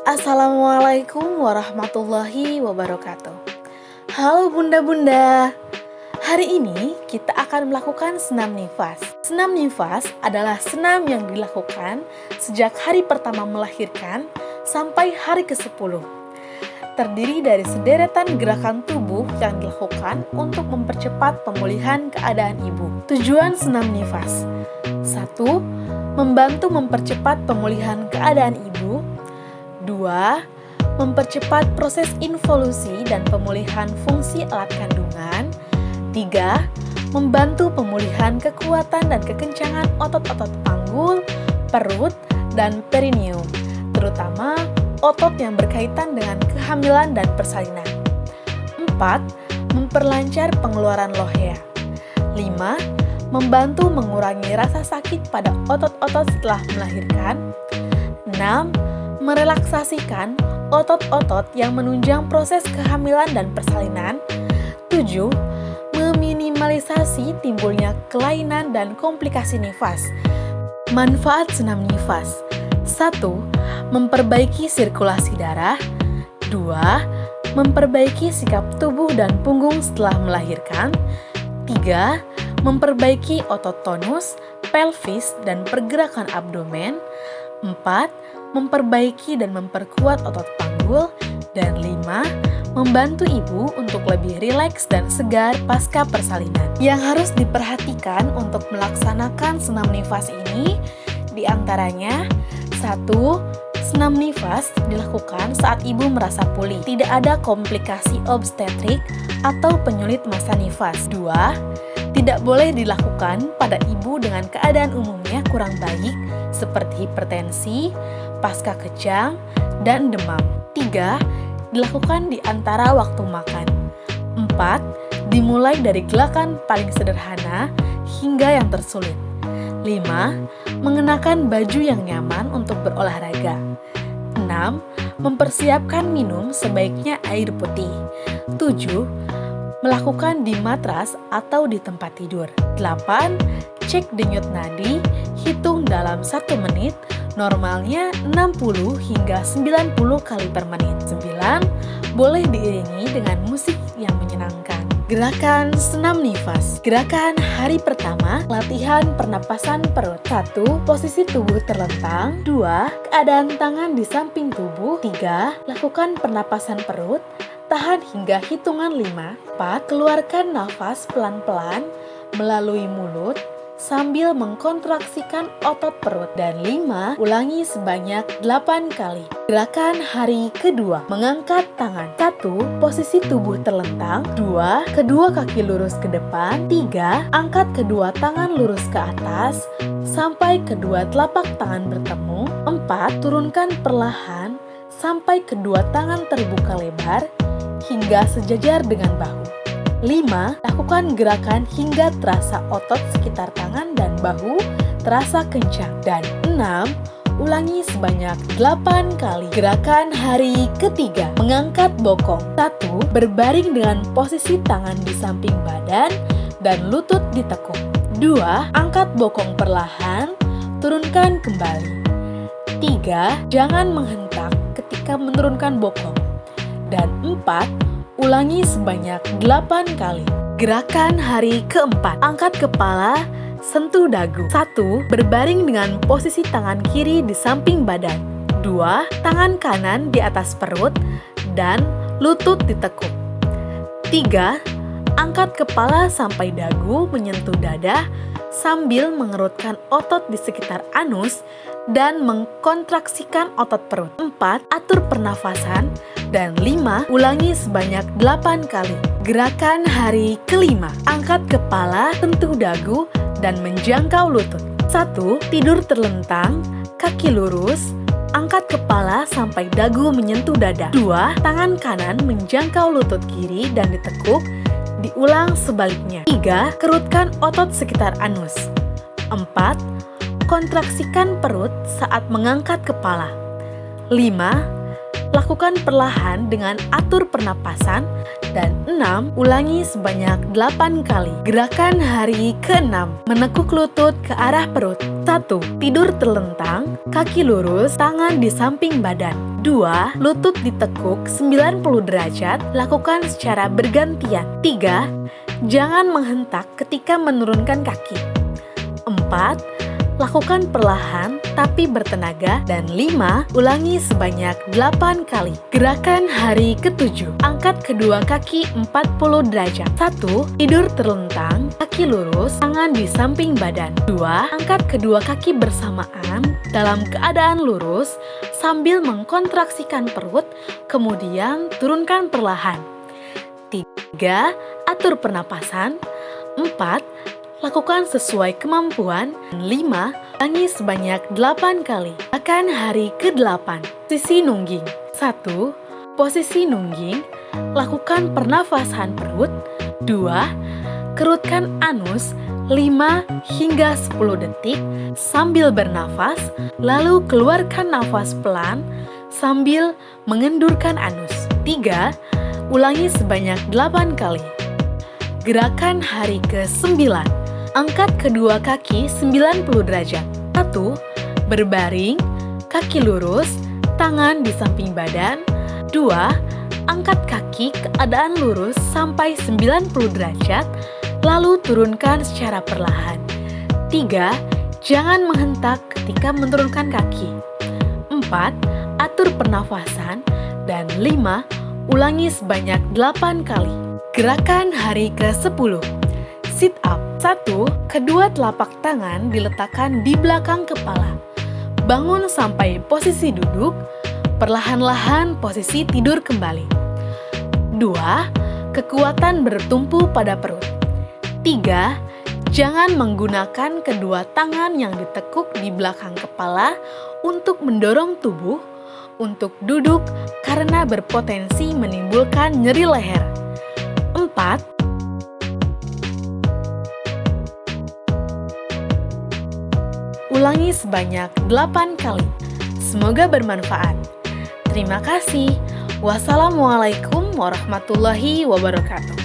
Assalamualaikum warahmatullahi wabarakatuh. Halo bunda-bunda. Hari ini kita akan melakukan senam nifas. Senam nifas adalah senam yang dilakukan sejak hari pertama melahirkan sampai hari ke-10. Terdiri dari sederetan gerakan tubuh yang dilakukan untuk mempercepat pemulihan keadaan ibu. Tujuan senam nifas: 1. Membantu mempercepat pemulihan keadaan ibu. 2. Mempercepat proses involusi dan pemulihan fungsi alat kandungan. 3. Membantu pemulihan kekuatan dan kekencangan otot-otot panggul, perut, dan perineum, terutama otot yang berkaitan dengan kehamilan dan persalinan. 4. Memperlancar pengeluaran lohea. 5. Membantu mengurangi rasa sakit pada otot-otot setelah melahirkan. 6. Merelaksasikan otot-otot yang menunjang proses kehamilan dan persalinan. 7. Meminimalisasi timbulnya kelainan dan komplikasi nifas. Manfaat senam nifas: 1. Memperbaiki sirkulasi darah. 2. Memperbaiki sikap tubuh dan punggung setelah melahirkan. 3. Memperbaiki otot tonus, pelvis, dan pergerakan abdomen. 4. Memperbaiki dan memperkuat otot panggul. Dan 5. Membantu ibu untuk lebih rileks dan segar pasca persalinan. Yang harus diperhatikan untuk melaksanakan senam nifas ini diantaranya: 1. Senam nifas dilakukan saat ibu merasa pulih, tidak ada komplikasi obstetrik atau penyulit masa nifas. 2. Tidak boleh dilakukan pada ibu dengan keadaan umumnya kurang baik seperti hipertensi, pasca kejang, dan demam. 3. Dilakukan di antara waktu makan. 4. Dimulai dari gerakan paling sederhana hingga yang tersulit. 5. Mengenakan baju yang nyaman untuk berolahraga. 6. Mempersiapkan minum sebaiknya air putih. 7. Melakukan di matras atau di tempat tidur. 8. Cek denyut nadi, hitung dalam 1 menit, normalnya 60 hingga 90 kali per menit. 9. Boleh diiringi dengan musik yang menyenangkan. Gerakan senam nifas. Gerakan hari pertama, latihan pernapasan perut. 1. Posisi tubuh terlentang. 2. Keadaan tangan di samping tubuh. 3. Lakukan pernapasan perut. Tahan hingga hitungan 5. 4. Keluarkan nafas pelan-pelan melalui mulut sambil mengkontraksikan otot perut. Dan 5. Ulangi sebanyak 8 kali. Gerakan hari kedua, mengangkat tangan. 1. Posisi tubuh terlentang. 2. Kedua kaki lurus ke depan. 3. Angkat kedua tangan lurus ke atas sampai kedua telapak tangan bertemu. 4. Turunkan perlahan sampai kedua tangan terbuka lebar hingga sejajar dengan bahu. 5. Lakukan gerakan hingga terasa otot sekitar tangan dan bahu terasa kencang. Dan 6. Ulangi sebanyak 8 kali. Gerakan hari ketiga, mengangkat bokong. 1. Berbaring dengan posisi tangan di samping badan dan lutut ditekuk. 2. Angkat bokong perlahan, turunkan kembali. 3. Jangan menghentak ketika menurunkan bokong. Dan 4. Ulangi sebanyak 8 kali. Gerakan hari keempat, angkat kepala, sentuh dagu. 1. Berbaring dengan posisi tangan kiri di samping badan. 2. Tangan kanan di atas perut dan lutut ditekuk. 3. Angkat kepala sampai dagu menyentuh dada sambil mengerutkan otot di sekitar anus dan mengkontraksikan otot perut. 4. Atur pernafasan. Dan 5. Ulangi sebanyak 8 kali. Gerakan hari kelima, angkat kepala, sentuh dagu, dan menjangkau lutut. 1. Tidur terlentang, kaki lurus, angkat kepala sampai dagu menyentuh dada. 2. Tangan kanan menjangkau lutut kiri dan ditekuk, diulang sebaliknya. 3. Kerutkan otot sekitar anus. 4. Kontraksikan perut saat mengangkat kepala. 5. Lakukan perlahan dengan atur pernapasan. Dan 6. Ulangi sebanyak 8 kali. Gerakan hari ke-6, menekuk lutut ke arah perut. 1. Tidur terlentang, kaki lurus, tangan di samping badan. 2. Lutut ditekuk 90 derajat, lakukan secara bergantian. 3. Jangan menghentak ketika menurunkan kaki. 4. Lakukan perlahan tapi bertenaga. Dan 5. Ulangi sebanyak 8 kali. Gerakan hari ke-7. Angkat kedua kaki 40 derajat. 1. Tidur terlentang, kaki lurus, tangan di samping badan. 2. Angkat kedua kaki bersamaan dalam keadaan lurus sambil mengkontraksikan perut, kemudian turunkan perlahan. 3. Atur pernapasan. 4. Lakukan sesuai kemampuan. 5. Ulangi sebanyak 8 kali. Akan hari ke-8. Posisi nungging. 1. Posisi nungging. Lakukan pernafasan perut. 2. Kerutkan anus 5 hingga 10 detik sambil bernafas, lalu keluarkan nafas pelan sambil mengendurkan anus. 3. Ulangi sebanyak 8 kali. Gerakan hari ke-9. Angkat kedua kaki 90 derajat. 1. Berbaring, kaki lurus, tangan di samping badan. 2. Angkat kaki keadaan lurus sampai 90 derajat, lalu turunkan secara perlahan. 3. Jangan menghentak ketika menurunkan kaki. 4. Atur pernafasan. Dan 5. Ulangi sebanyak 8 kali. Gerakan hari ke-10. Sit up. 1. Kedua telapak tangan diletakkan di belakang kepala. Bangun sampai posisi duduk, perlahan-lahan posisi tidur kembali. 2. Kekuatan bertumpu pada perut. 3. Jangan menggunakan kedua tangan yang ditekuk di belakang kepala untuk mendorong tubuh untuk duduk karena berpotensi menimbulkan nyeri leher. 4. Ulangi sebanyak 8 kali. Semoga bermanfaat. Terima kasih. Wassalamualaikum warahmatullahi wabarakatuh.